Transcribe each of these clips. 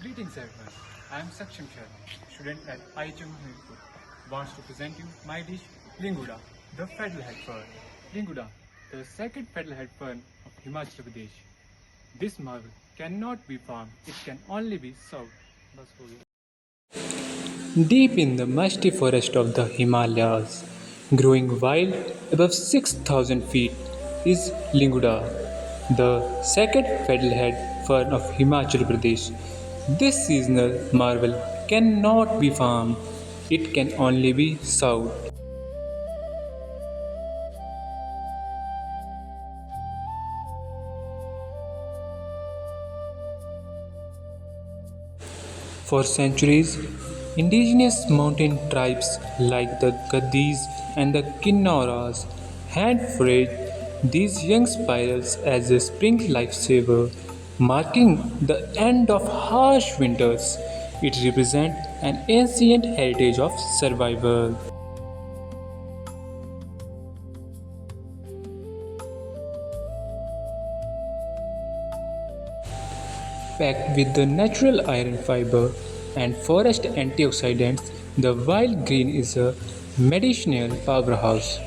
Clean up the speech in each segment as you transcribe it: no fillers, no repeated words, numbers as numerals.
Greetings everyone, I am Saksham Sharma, student at I.H.M. Hamirpur, wants to present you my dish Linguda, the Fiddlehead Fern. Linguda, the second Fiddlehead Fern of Himachal Pradesh. This marvel cannot be farmed, it can only be served. Deep in the musty forest of the Himalayas, growing wild above 6,000 feet, is Linguda, the second fiddlehead fern of Himachal Pradesh. This seasonal marvel cannot be farmed, it can only be served. For centuries, indigenous mountain tribes like the Gadis and the Kinnaras had foraged these young spirals as a spring lifesaver, marking the end of harsh winters. It represents an ancient heritage of survival. Packed with the natural iron fiber and forest antioxidants, the wild green is a medicinal powerhouse.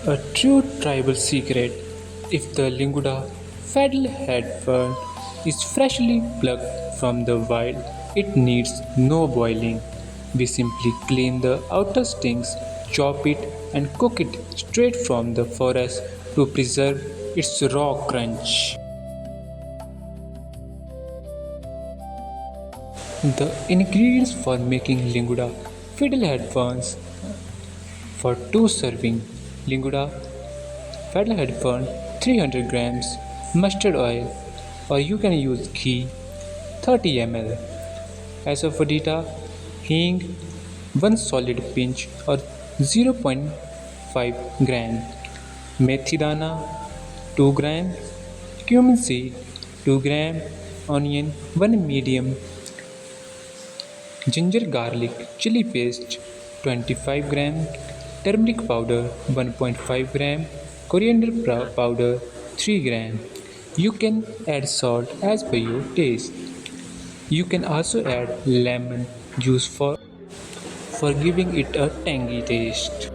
A true tribal secret: if the Linguda fiddlehead fern is freshly plucked from the wild, it needs no boiling. We simply clean the outer stings, chop it, and cook it straight from the forest to preserve its raw crunch. The ingredients for making Linguda fiddlehead ferns: for 2 serving Linguda fiddlehead fern, 300 grams mustard oil, or you can use ghee, 30 ml, asafoetida, hing, 1 solid pinch or 0.5 gram, methi dana, 2 gram, cumin seed, 2 gram, onion, 1 medium, ginger garlic chili paste, 25 gram, turmeric powder 1.5 gram, coriander powder 3 gram. You can add salt as per your taste. You can also add lemon juice for giving it a tangy taste.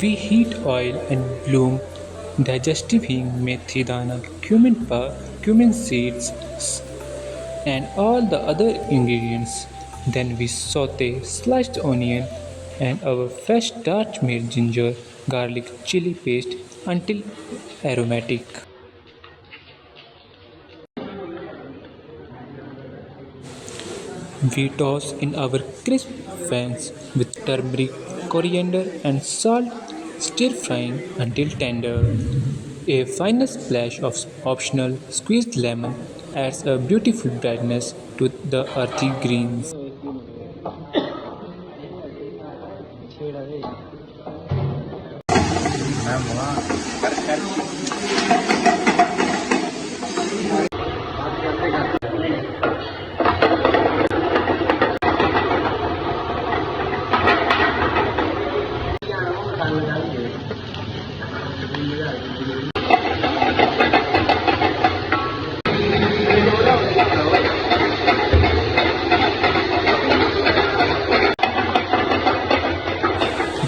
We heat oil and bloom digestive hing, methi dana, cumin seeds, and all the other ingredients. Then we saute sliced onion and our fresh starch-made ginger garlic chili paste until aromatic. We toss in our crisp ferns with turmeric, coriander, and salt, stir frying until tender. A final splash of optional squeezed lemon adds a beautiful brightness to the earthy greens.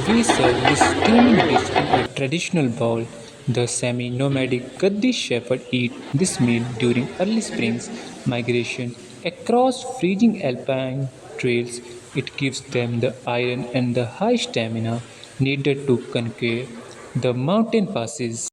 We serve this steaming dish in a traditional bowl. The semi-nomadic Gaddi shepherd eat this meal during early spring's migration across freezing alpine trails. It gives them the iron and the high stamina needed to conquer the mountain passes.